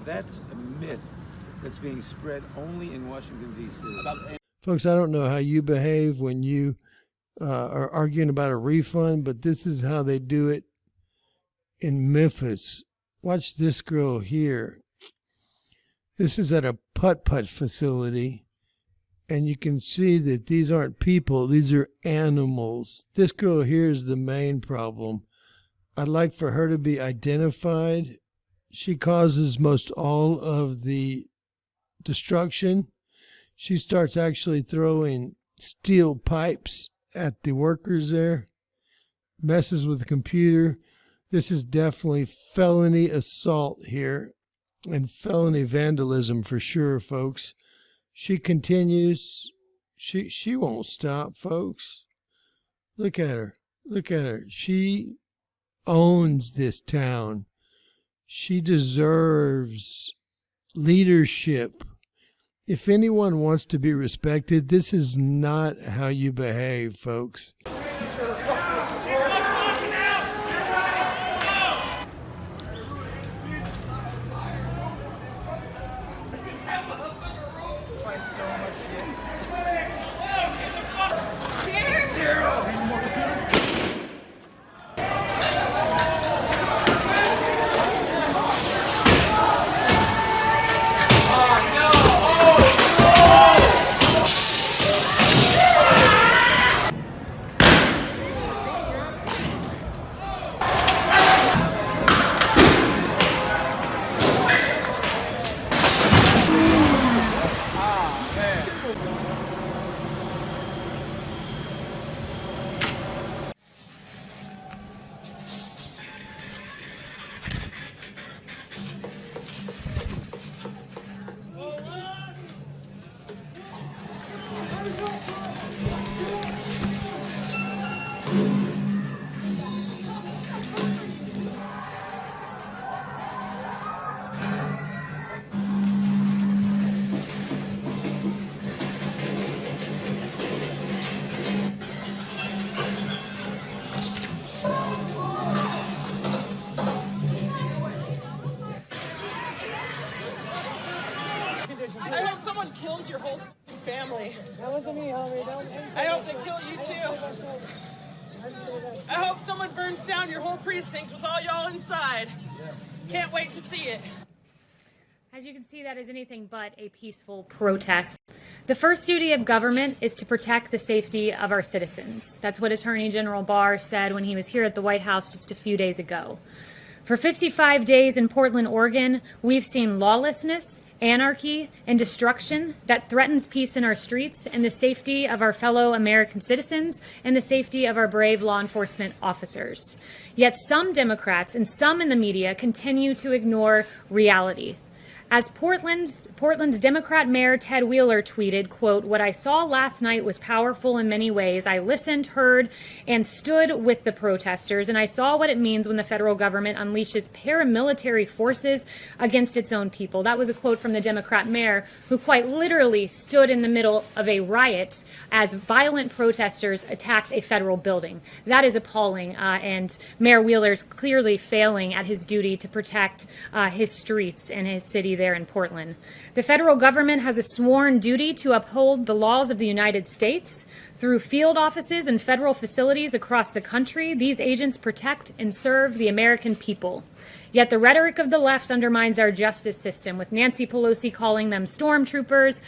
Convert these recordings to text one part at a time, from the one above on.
That's a myth that's being spread only in Washington, D.C. Folks, I don't know how you behave when you are arguing about a refund, but this is how they do it in Memphis. Watch this girl here. This is at a putt-putt facility, and you can see that these aren't people, these are animals. This girl here is the main problem. I'd like for her to be identified. She causes most all of the destruction. She starts actually throwing steel pipes at the workers there, messes with the computer. This is definitely felony assault here and felony vandalism for sure, folks. She continues. She won't stop, folks. Look at her. Look at her. She owns this town. She deserves leadership. If anyone wants to be respected, this is not how you behave, folks. I hope someone kills your whole family. That wasn't me, homie. I hope they kill you too. I hope someone burns down your whole precinct with all y'all inside. Can't wait to see it. As you can see, that is anything but a peaceful protest. The first duty of government is to protect the safety of our citizens. That's what Attorney General Barr said when he was here at the White House just a few days ago. For 55 days in Portland, Oregon, we've seen lawlessness, anarchy, and destruction that threatens peace in our streets and the safety of our fellow American citizens and the safety of our brave law enforcement officers. Yet some Democrats and some in the media continue to ignore reality. As Portland's Democrat Mayor Ted Wheeler tweeted, quote, "What I saw last night was powerful in many ways. I listened, heard, and stood with the protesters, and I saw what it means when the federal government unleashes paramilitary forces against its own people." That was a quote from the Democrat mayor, who quite literally stood in the middle of a riot as violent protesters attacked a federal building. That is appalling, and Mayor Wheeler's clearly failing at his duty to protect his streets and his city there in Portland. The federal government has a sworn duty to uphold the laws of the United States. Through field offices and federal facilities across the country, these agents protect and serve the American people. Yet the rhetoric of the left undermines our justice system, with Nancy Pelosi calling them stormtroopers,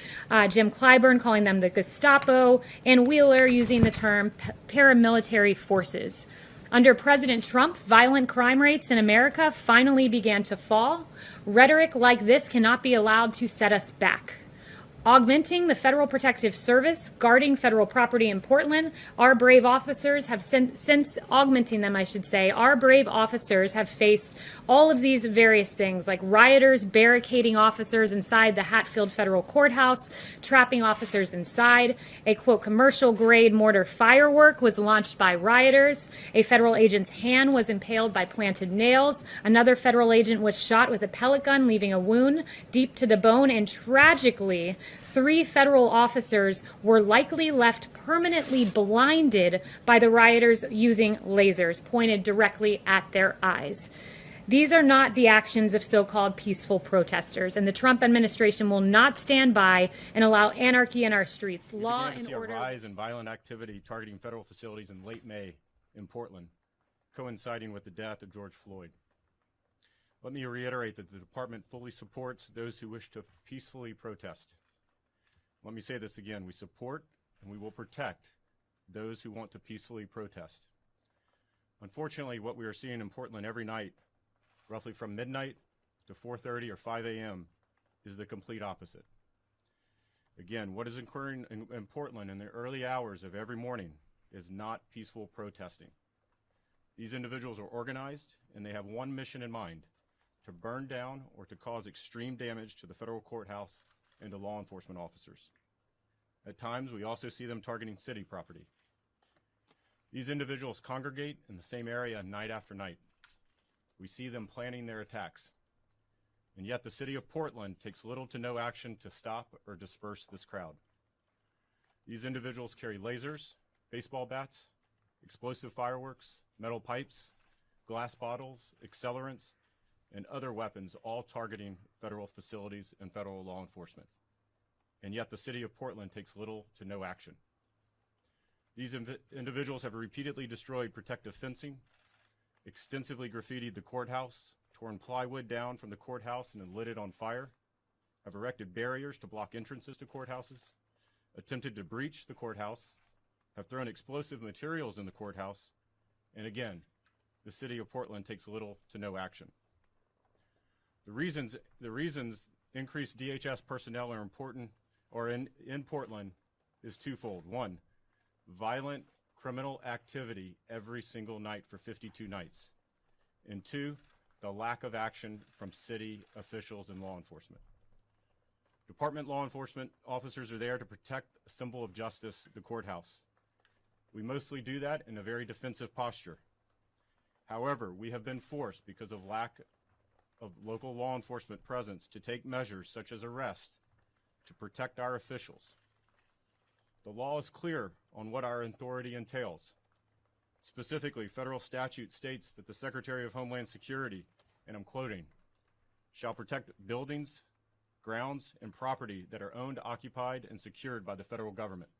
Jim Clyburn calling them the Gestapo, and Wheeler using the term paramilitary forces. Under President Trump, violent crime rates in America finally began to fall. Rhetoric like this cannot be allowed to set us back. Augmenting the Federal Protective Service, guarding federal property in Portland, our brave officers have since augmenting them, I should say, our brave officers have faced all of these various things, like rioters barricading officers inside the Hatfield Federal Courthouse, trapping officers inside. A, quote, commercial-grade mortar firework was launched by rioters. A federal agent's hand was impaled by planted nails. Another federal agent was shot with a pellet gun, leaving a wound deep to the bone, and tragically, 3 federal officers were likely left permanently blinded by the rioters using lasers pointed directly at their eyes. These are not the actions of so-called peaceful protesters, and the Trump administration will not stand by and allow anarchy in our streets. Law We began to and see order. a rise in violent activity targeting federal facilities in late May in Portland, coinciding with the death of George Floyd. Let me reiterate that the department fully supports those who wish to peacefully protest. Let me say this again. We support and we will protect those who want to peacefully protest. Unfortunately, what we are seeing in Portland every night, roughly from midnight to 4:30 or 5 a.m., is the complete opposite. Again, what is occurring in Portland in the early hours of every morning is not peaceful protesting. These individuals are organized and they have one mission in mind: to burn down or to cause extreme damage to the federal courthouse and to law enforcement officers. At times, we also see them targeting city property. These individuals congregate in the same area night after night. We see them planning their attacks. And yet the city of Portland takes little to no action to stop or disperse this crowd. These individuals carry lasers, baseball bats, explosive fireworks, metal pipes, glass bottles, accelerants, and other weapons, all targeting federal facilities and federal law enforcement. And yet the city of Portland takes little to no action. These individuals have repeatedly destroyed protective fencing, extensively graffitied the courthouse, torn plywood down from the courthouse and then lit it on fire, have erected barriers to block entrances to courthouses, attempted to breach the courthouse, have thrown explosive materials in the courthouse, and again, the city of Portland takes little to no action. The reasons increased DHS personnel are important, or in Portland, is twofold. One, violent criminal activity every single night for 52 nights. And two, the lack of action from city officials and law enforcement. Department law enforcement officers are there to protect a symbol of justice, the courthouse. We mostly do that in a very defensive posture. However, we have been forced, because of lack of local law enforcement presence, to take measures such as arrest to protect our officials. The law is clear on what our authority entails. Specifically, federal statute states that the Secretary of Homeland Security, and I'm quoting, shall protect buildings, grounds, and property that are owned, occupied, and secured by the federal government.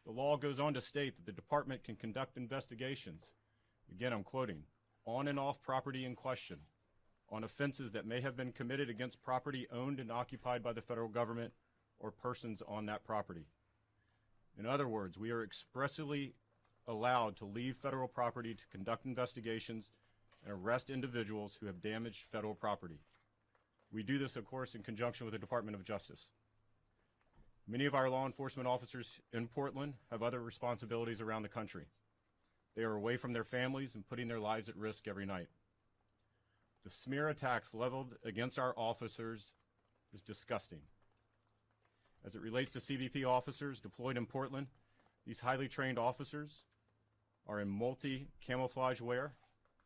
The law goes on to state that the department can conduct investigations, again I'm quoting, on and off property in question, on offenses that may have been committed against property owned and occupied by the federal government or persons on that property. In other words, we are expressly allowed to leave federal property to conduct investigations and arrest individuals who have damaged federal property. We do this, of course, in conjunction with the Department of Justice. Many of our law enforcement officers in Portland have other responsibilities around the country. They are away from their families and putting their lives at risk every night. The smear attacks leveled against our officers is disgusting. As it relates to CBP officers deployed in Portland, these highly trained officers are in multi-camouflage wear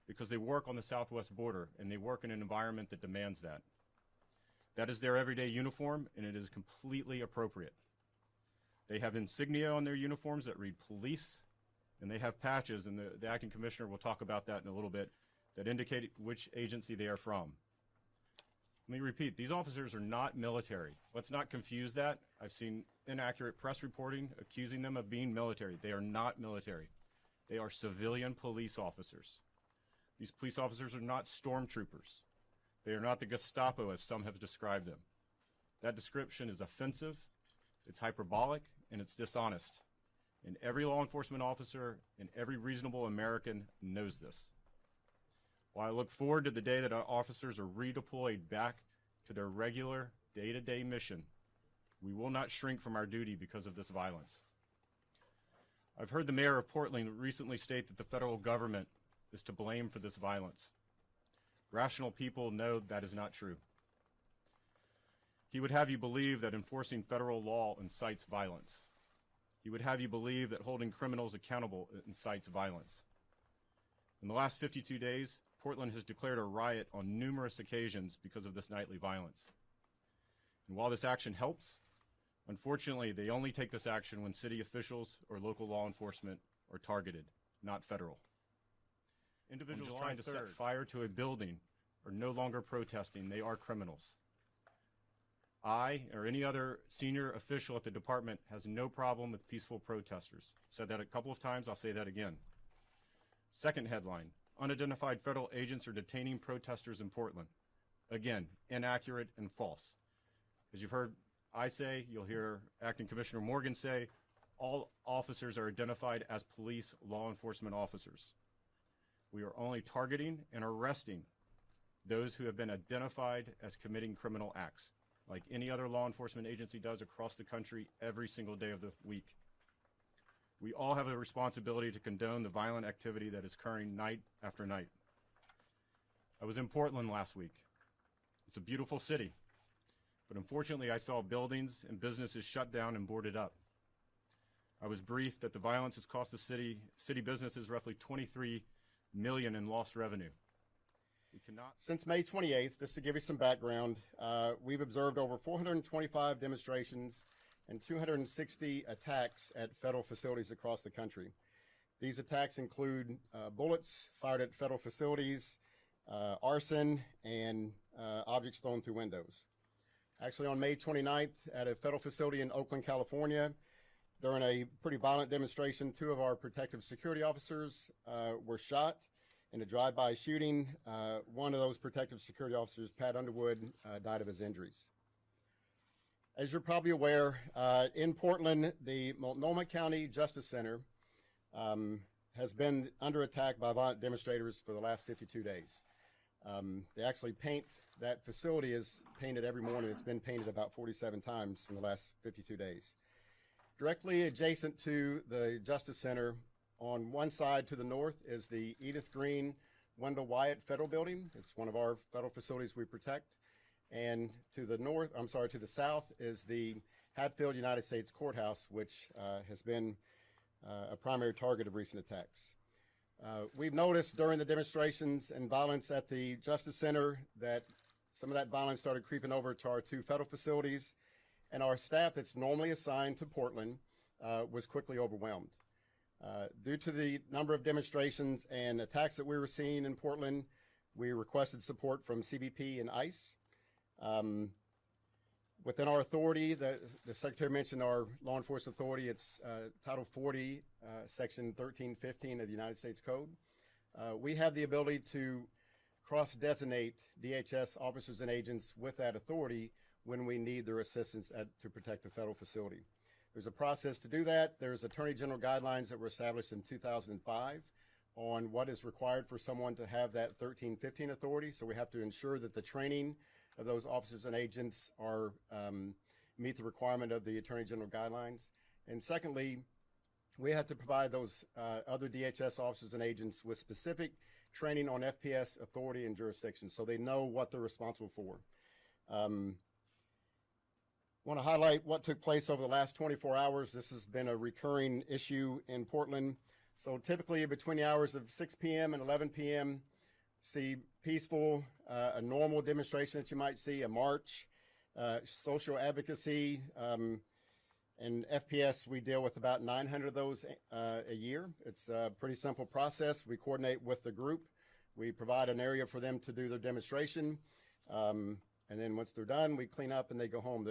because they work on the southwest border and they work in an environment that demands that. That is their everyday uniform, and it is completely appropriate. They have insignia on their uniforms that read police, and they have patches, and the acting commissioner will talk about that in a little bit, that indicate which agency they are from. Let me repeat, these officers are not military. Let's not confuse that. I've seen inaccurate press reporting accusing them of being military. They are not military. They are civilian police officers. These police officers are not stormtroopers. They are not the Gestapo, as some have described them. That description is offensive, it's hyperbolic, and it's dishonest. And every law enforcement officer and every reasonable American knows this. While I look forward to the day that our officers are redeployed back to their regular day-to-day mission, we will not shrink from our duty because of this violence. I've heard the mayor of Portland recently state that the federal government is to blame for this violence. Rational people know that is not true. He would have you believe that enforcing federal law incites violence. He would have you believe that holding criminals accountable incites violence. In the last 52 days, Portland has declared a riot on numerous occasions because of this nightly violence. And while this action helps, unfortunately, they only take this action when city officials or local law enforcement are targeted, not federal. Individuals July trying to set 3rd. fire to a building are no longer protesting. They are criminals. I, or any other senior official at the department, has no problem with peaceful protesters. Said that a couple of times, I'll say that again. Second headline, unidentified federal agents are detaining protesters in Portland. Again, inaccurate and false. As you've heard I say, you'll hear Acting Commissioner Morgan say, all officers are identified as police law enforcement officers. We are only targeting and arresting those who have been identified as committing criminal acts, like any other law enforcement agency does across the country every single day of the week. We all have a responsibility to condone the violent activity that is occurring night after night. I was in Portland last week. It's a beautiful city, but unfortunately I saw buildings and businesses shut down and boarded up. I was briefed that the violence has cost the city businesses roughly $23 million in lost revenue. We cannot. Since May 28th, just to give you some background, we've observed over 425 demonstrations and 260 attacks at federal facilities across the country. These attacks include bullets fired at federal facilities, arson, and objects thrown through windows. Actually, on May 29th, at a federal facility in Oakland, California, during a pretty violent demonstration, 2 of our protective security officers were shot in a drive-by shooting. One of those protective security officers, Pat Underwood, died of his injuries. As you're probably aware, in Portland, the Multnomah County Justice Center has been under attack by violent demonstrators for the last 52 days. They actually paint, that facility is painted every morning. It's been painted about 47 times in the last 52 days. Directly adjacent to the Justice Center, on one side to the north, is the Edith Green Wendell Wyatt Federal Building. It's one of our federal facilities we protect. And to the south is the Hatfield United States Courthouse, which has been a primary target of recent attacks. We've noticed during the demonstrations and violence at the Justice Center that some of that violence started creeping over to our 2 federal facilities, and our staff that's normally assigned to Portland was quickly overwhelmed. Due to the number of demonstrations and attacks that we were seeing in Portland, we requested support from CBP and ICE. Within our authority, the Secretary mentioned our law enforcement authority. It's Title 40, Section 1315 of the United States Code. We have the ability to cross-designate DHS officers and agents with that authority when we need their assistance to protect a federal facility. There's a process to do that. There's Attorney General guidelines that were established in 2005 on what is required for someone to have that 1315 authority. So we have to ensure that the training of those officers and agents are meet the requirement of the Attorney General guidelines. And secondly, we have to provide those other DHS officers and agents with specific training on FPS authority and jurisdiction so they know what they're responsible for. Want to highlight what took place over the last 24 hours. This has been a recurring issue in Portland. So typically between the hours of 6 p.m. and 11 p.m., see peaceful, a normal demonstration that you might see, a march, social advocacy, and FPS, we deal with about 900 of those a year. It's a pretty simple process. We coordinate with the group. We provide an area for them to do their demonstration. And then once they're done, we clean up and they go home.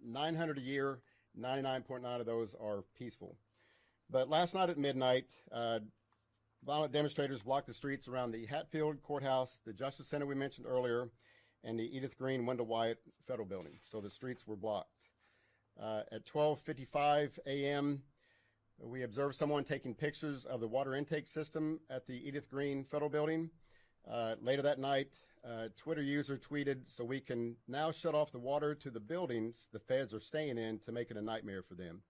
900 a year, 99.9 of those are peaceful. But last night at midnight, violent demonstrators blocked the streets around the Hatfield Courthouse, the Justice Center we mentioned earlier, and the Edith Green Wendell Wyatt Federal Building. So the streets were blocked. At 12:55 a.m., we observed someone taking pictures of the water intake system at the Edith Green Federal Building. Later that night, a Twitter user tweeted, "So we can now shut off the water to the buildings the feds are staying in to make it a nightmare for them."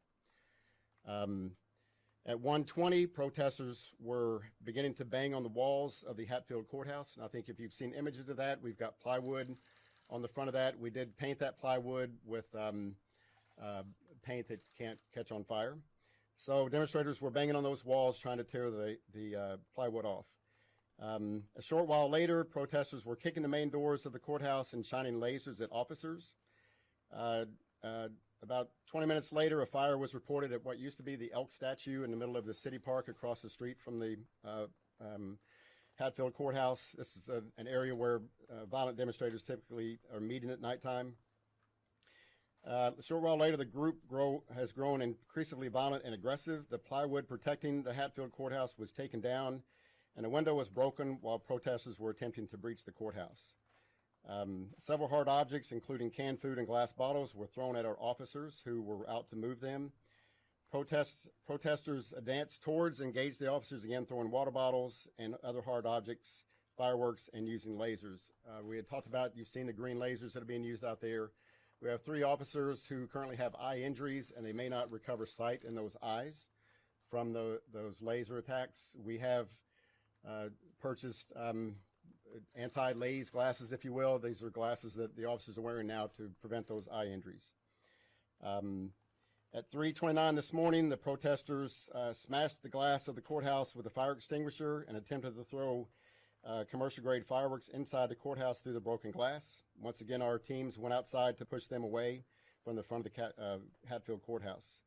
At 1:20, protesters were beginning to bang on the walls of the Hatfield Courthouse. And I think if you've seen images of that, we've got plywood on the front of that. We did paint that plywood with paint that can't catch on fire. So demonstrators were banging on those walls trying to tear the plywood off. A short while later, protesters were kicking the main doors of the courthouse and shining lasers at officers. About 20 minutes later, a fire was reported at what used to be the elk statue in the middle of the city park across the street from the Hatfield Courthouse. This is an area where violent demonstrators typically are meeting at nighttime. A short while later, the group has grown increasingly violent and aggressive. The plywood protecting the Hatfield Courthouse was taken down, and a window was broken while protesters were attempting to breach the courthouse. Several hard objects, including canned food and glass bottles, were thrown at our officers who were out to move them. Protesters advanced towards and engaged the officers again, throwing water bottles and other hard objects, fireworks, and using lasers. We had talked about, you've seen the green lasers that are being used out there. We have 3 officers who currently have eye injuries, and they may not recover sight in those eyes from those laser attacks. We have purchased anti-laze glasses, if you will. These are glasses that the officers are wearing now to prevent those eye injuries. At 3:29 this morning, the protesters smashed the glass of the courthouse with a fire extinguisher and attempted to throw commercial-grade fireworks inside the courthouse through the broken glass. Once again, our teams went outside to push them away from the front of the Hatfield Courthouse.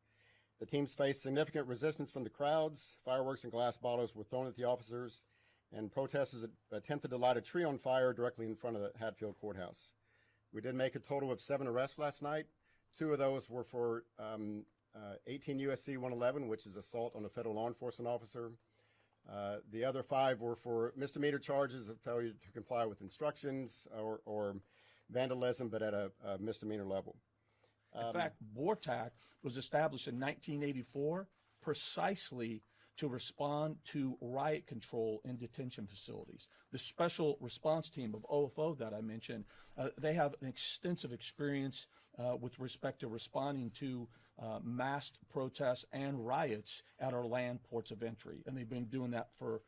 The teams faced significant resistance from the crowds. Fireworks and glass bottles were thrown at the officers, and protesters attempted to light a tree on fire directly in front of the Hatfield Courthouse. We did make a total of 7 arrests last night. 2 of those were for 18 U.S.C. 111, which is assault on a federal law enforcement officer. The other 5 were for misdemeanor charges of failure to comply with instructions or vandalism, but at a misdemeanor level. In fact, BORTAC was established in 1984 precisely to respond to riot control in detention facilities. The special response team of OFO that I mentioned, they have an extensive experience with respect to responding to massed protests and riots at our land ports of entry, and they've been doing that for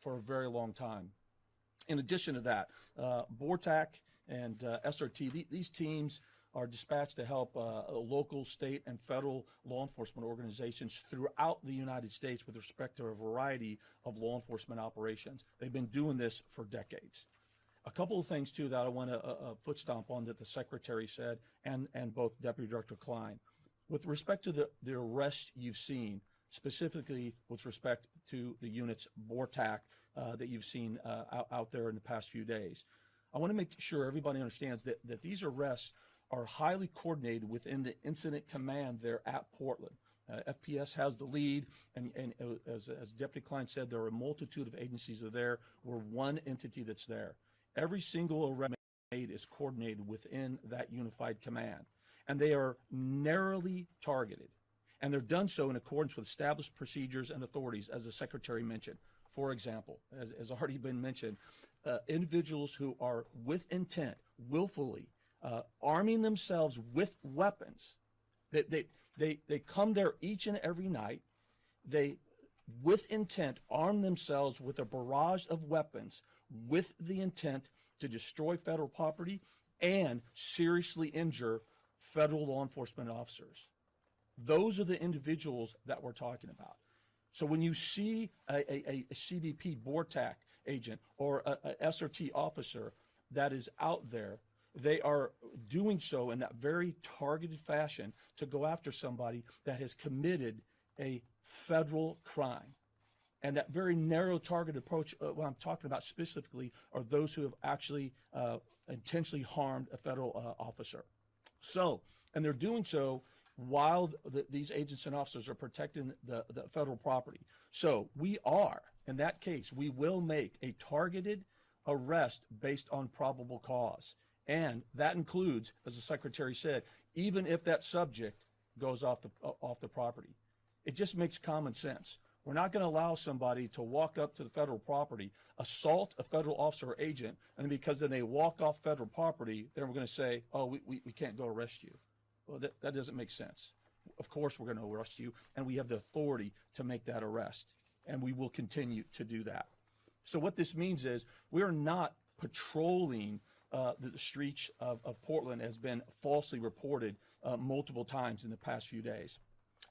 a very long time. In addition to that, BORTAC and SRT, these teams are dispatched to help local, state, and federal law enforcement organizations throughout the United States with respect to a variety of law enforcement operations. They've been doing this for decades. A couple of things, too, that I want to foot stomp on that the Secretary said, and both Deputy Director Klein. With respect to the arrest you've seen, specifically with respect to the units BORTAC that you've seen out there in the past few days, I want to make sure everybody understands that these arrests are highly coordinated within the incident command there at Portland. FPS has the lead, and as Deputy Klein said, there are a multitude of agencies that are there. We're one entity that's there. Every single arrest made is coordinated within that unified command, and they are narrowly targeted, and they're done so in accordance with established procedures and authorities, as the Secretary mentioned. For example, as already been mentioned, individuals who are with intent, willfully, arming themselves with weapons. They come there each and every night. They, with intent, arm themselves with a barrage of weapons with the intent to destroy federal property and seriously injure federal law enforcement officers. Those are the individuals that we're talking about. So when you see a CBP BORTAC agent or a SRT officer that is out there, they are doing so in that very targeted fashion to go after somebody that has committed a federal crime. And that very narrow targeted approach, what I'm talking about specifically, are those who have actually intentionally harmed a federal officer. So, and they're doing so while these agents and officers are protecting the federal property. So we are, in that case, we will make a targeted arrest based on probable cause. And that includes, as the Secretary said, even if that subject goes off the property. It just makes common sense. We're not going to allow somebody to walk up to the federal property, assault a federal officer or agent, and because then they walk off federal property, then we're going to say, oh, we can't go arrest you. Well, that doesn't make sense. Of course we're going to arrest you, and we have the authority to make that arrest, and we will continue to do that. So what this means is we're not patrolling the streets of Portland has been falsely reported multiple times in the past few days.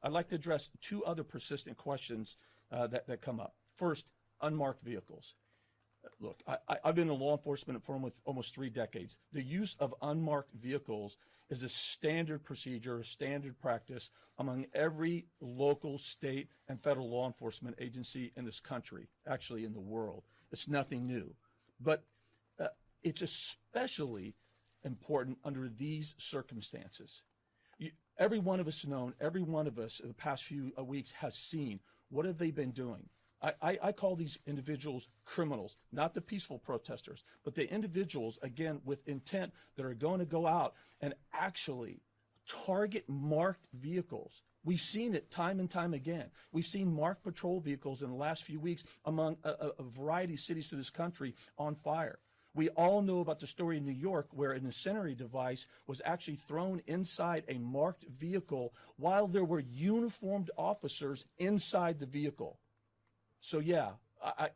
I'd like to address 2 other persistent questions that come up. First, unmarked vehicles. Look, I've been in law enforcement for almost 3 decades. The use of unmarked vehicles is a standard procedure, a standard practice among every local, state, and federal law enforcement agency in this country, actually in the world. It's nothing new. But it's especially important under these circumstances. Every one of us known, every one of us in the past few weeks has seen what have they been doing. I call these individuals criminals, not the peaceful protesters, but the individuals, again, with intent that are going to go out and actually target marked vehicles. We've seen it time and time again. We've seen marked patrol vehicles in the last few weeks among a variety of cities through this country on fire. We all know about the story in New York where an incendiary device was actually thrown inside a marked vehicle while there were uniformed officers inside the vehicle. So yeah,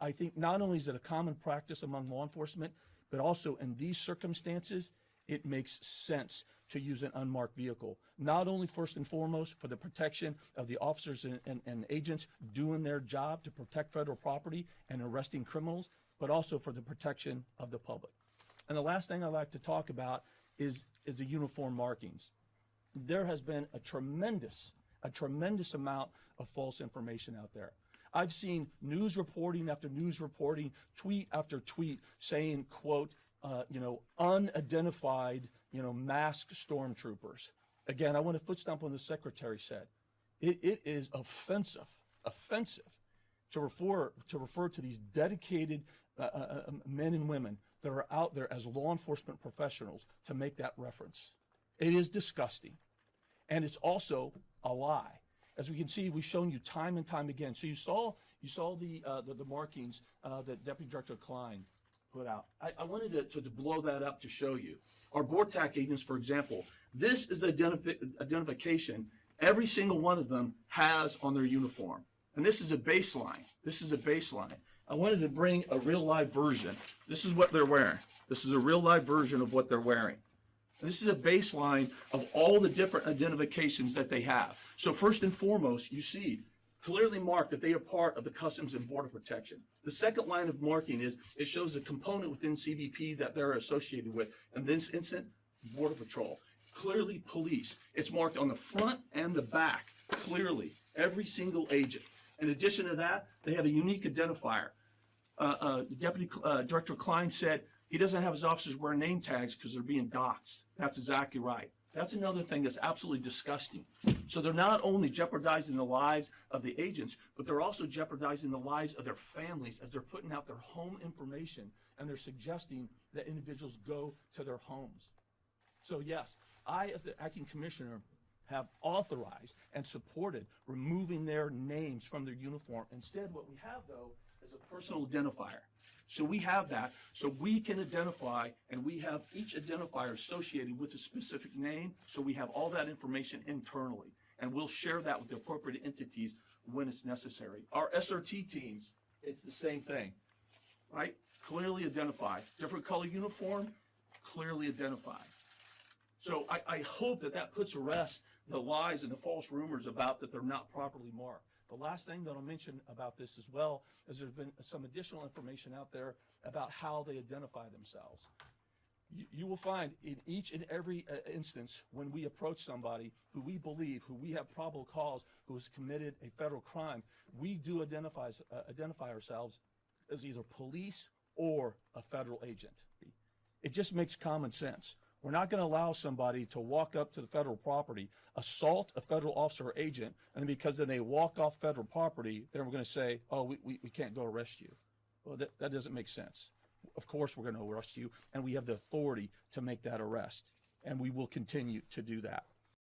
I think not only is it a common practice among law enforcement, but also in these circumstances, it makes sense to use an unmarked vehicle. Not only first and foremost for the protection of the officers and agents doing their job to protect federal property and arresting criminals, but also for the protection of the public. And the last thing I'd like to talk about is the uniform markings. There has been a tremendous amount of false information out there. I've seen news reporting after news reporting, tweet after tweet saying, quote, unidentified, masked stormtroopers. Again, I want to foot stomp on the secretary said. It is offensive to refer to these dedicated men and women that are out there as law enforcement professionals to make that reference. It is disgusting. And it's also a lie. As we can see, we've shown you time and time again. So you saw the markings that Deputy Director Klein put out. I wanted to blow that up to show you. Our BORTAC agents, for example, this is the identification every single one of them has on their uniform. And this is a baseline. I wanted to bring a real live version. This is what they're wearing. This is a real live version of what they're wearing. This is a baseline of all the different identifications that they have. So first and foremost, you see clearly marked that they are part of the Customs and Border Protection. The second line of marking is it shows a component within CBP that they're associated with. In this instance, Border Patrol. Clearly police. It's marked on the front and the back, clearly, every single agent. In addition to that, they have a unique identifier. Deputy Director Klein said he doesn't have his officers wear name tags because they're being doxxed. That's exactly right. That's another thing that's absolutely disgusting. So they're not only jeopardizing the lives of the agents, but they're also jeopardizing the lives of their families as they're putting out their home information and they're suggesting that individuals go to their homes. So yes, I, as the acting commissioner, have authorized and supported removing their names from their uniform. Instead, what we have, though, is a personal identifier. So we have that, so we can identify, and we have each identifier associated with a specific name, so we have all that information internally, and we'll share that with the appropriate entities when it's necessary. Our SRT teams, it's the same thing, right? Clearly identified. Different color uniform, clearly identified. So I hope that puts to rest the lies and the false rumors about that they're not properly marked. The last thing that I'll mention about this as well is there's been some additional information out there about how they identify themselves. You will find in each and every instance when we approach somebody who we believe, who we have probable cause, who has committed a federal crime, we do identify ourselves as either police or a federal agent. It just makes common sense. We're not going to allow somebody to walk up to the federal property, assault a federal officer or agent, and because then they walk off federal property, then we're going to say, oh, we can't go arrest you. Well, that doesn't make sense. Of course we're going to arrest you, and we have the authority to make that arrest, and we will continue to do that.